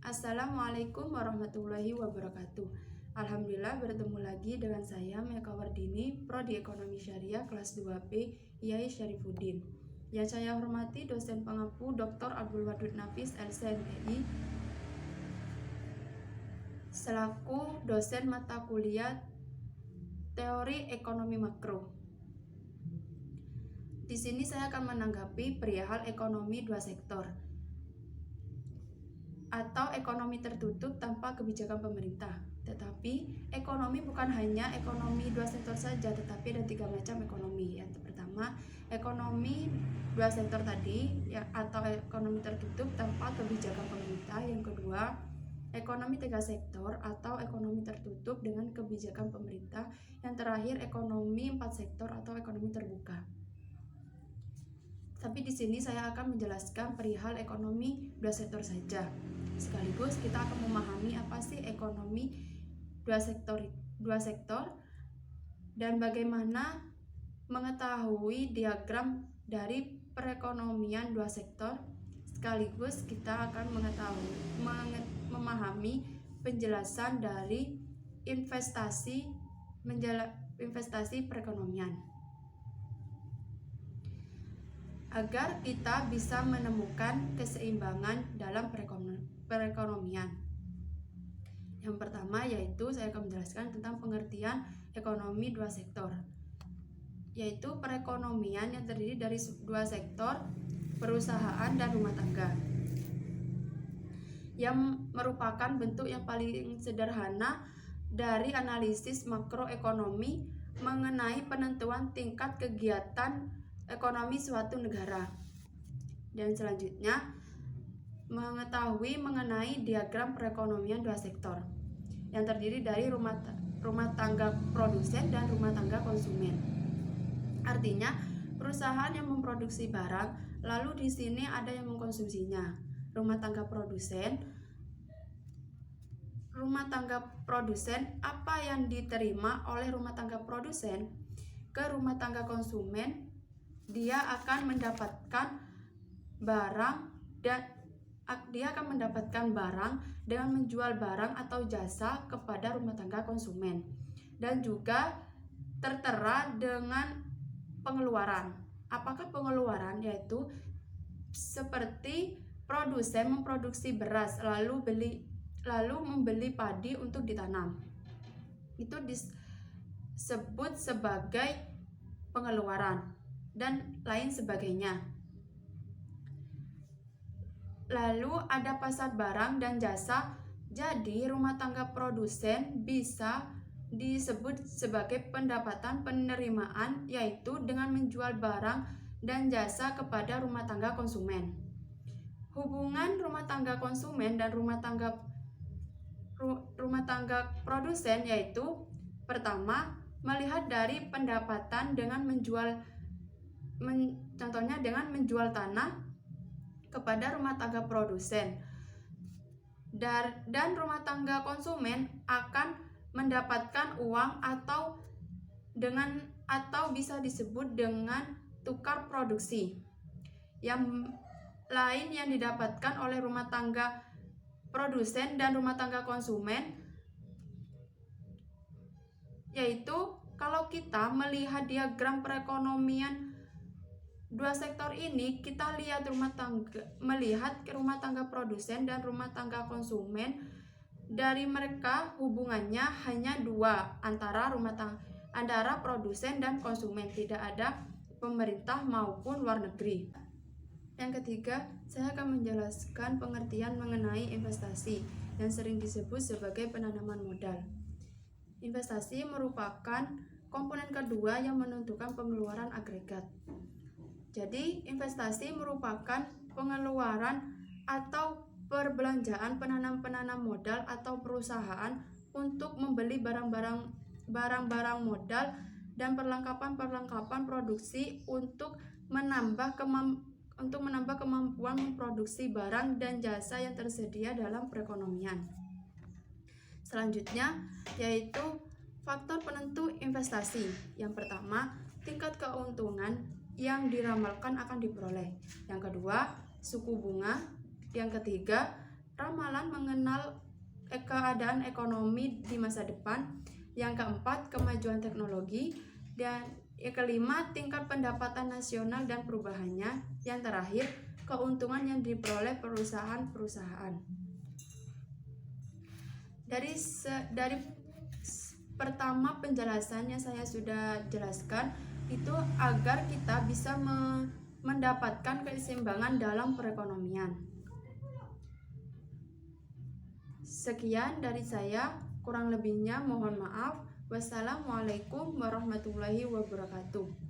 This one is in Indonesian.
Assalamualaikum warahmatullahi wabarakatuh. Alhamdulillah bertemu lagi dengan saya Meka Wardini, Prodi Ekonomi Syariah kelas 2B IAI Syarifuddin. Yang saya hormati dosen pengampu Dr. Abdul Wadud Nafis LCMPI selaku dosen mata kuliah Teori Ekonomi Makro. Di sini saya akan menanggapi perihal ekonomi dua sektor atau ekonomi tertutup tanpa kebijakan pemerintah. Tetapi ekonomi bukan hanya ekonomi dua sektor saja, tetapi ada 3 macam ekonomi. Yang pertama, ekonomi dua sektor tadi atau ekonomi tertutup tanpa kebijakan pemerintah. Yang kedua, ekonomi 3 sektor atau ekonomi tertutup dengan kebijakan pemerintah. Yang terakhir, ekonomi 4 sektor atau ekonomi terbuka. Tapi di sini saya akan menjelaskan perihal ekonomi dua sektor saja. Sekaligus kita akan memahami apa sih ekonomi dua sektor dan bagaimana mengetahui diagram dari perekonomian dua sektor. Sekaligus kita akan memahami penjelasan dari investasi perekonomian, agar kita bisa menemukan keseimbangan dalam perekonomian. Yang pertama yaitu saya akan menjelaskan tentang pengertian ekonomi dua sektor, yaitu perekonomian yang terdiri dari dua sektor, perusahaan dan rumah tangga, yang merupakan bentuk yang paling sederhana dari analisis makroekonomi mengenai penentuan tingkat kegiatan ekonomi suatu negara. Dan selanjutnya mengetahui mengenai diagram perekonomian dua sektor yang terdiri dari rumah tangga produsen dan rumah tangga konsumen. Artinya perusahaan yang memproduksi barang, lalu di sini ada yang mengkonsumsinya. Rumah tangga produsen apa yang diterima oleh rumah tangga produsen ke rumah tangga konsumen, dia akan mendapatkan barang dengan menjual barang atau jasa kepada rumah tangga konsumen, dan juga tertera dengan pengeluaran. Apakah pengeluaran? Yaitu seperti produsen memproduksi beras lalu membeli padi untuk ditanam, itu disebut sebagai pengeluaran dan lain sebagainya. Lalu ada pasar barang dan jasa. Jadi rumah tangga produsen bisa disebut sebagai pendapatan penerimaan, yaitu dengan menjual barang dan jasa kepada rumah tangga konsumen. Hubungan rumah tangga konsumen dan rumah tangga produsen yaitu pertama, melihat dari pendapatan dengan contohnya dengan menjual tanah kepada rumah tangga produsen, dan rumah tangga konsumen akan mendapatkan uang atau bisa disebut dengan tukar produksi. Yang lain yang didapatkan oleh rumah tangga produsen dan rumah tangga konsumen yaitu, kalau kita melihat diagram perekonomian dua sektor ini, kita melihat rumah tangga produsen dan rumah tangga konsumen, dari mereka hubungannya hanya dua, antara produsen dan konsumen, tidak ada pemerintah maupun luar negeri. Yang ketiga, saya akan menjelaskan pengertian mengenai investasi yang sering disebut sebagai penanaman modal. Investasi merupakan komponen kedua yang menentukan pengeluaran agregat. Jadi, investasi merupakan pengeluaran atau perbelanjaan penanam modal atau perusahaan untuk membeli barang-barang modal dan perlengkapan produksi untuk menambah kemampuan memproduksi barang dan jasa yang tersedia dalam perekonomian. Selanjutnya yaitu faktor penentu investasi. Yang pertama, tingkat keuntungan yang diramalkan akan diperoleh. Yang kedua, suku bunga. Yang ketiga, ramalan pengenalan mengenal keadaan ekonomi di masa depan. Yang keempat, kemajuan teknologi. Dan yang kelima, tingkat pendapatan nasional dan perubahannya. Yang terakhir, keuntungan yang diperoleh perusahaan-perusahaan. Dari pertama penjelasannya saya sudah jelaskan, itu agar kita bisa mendapatkan keseimbangan dalam perekonomian. Sekian dari saya, kurang lebihnya mohon maaf. Wassalamualaikum warahmatullahi wabarakatuh.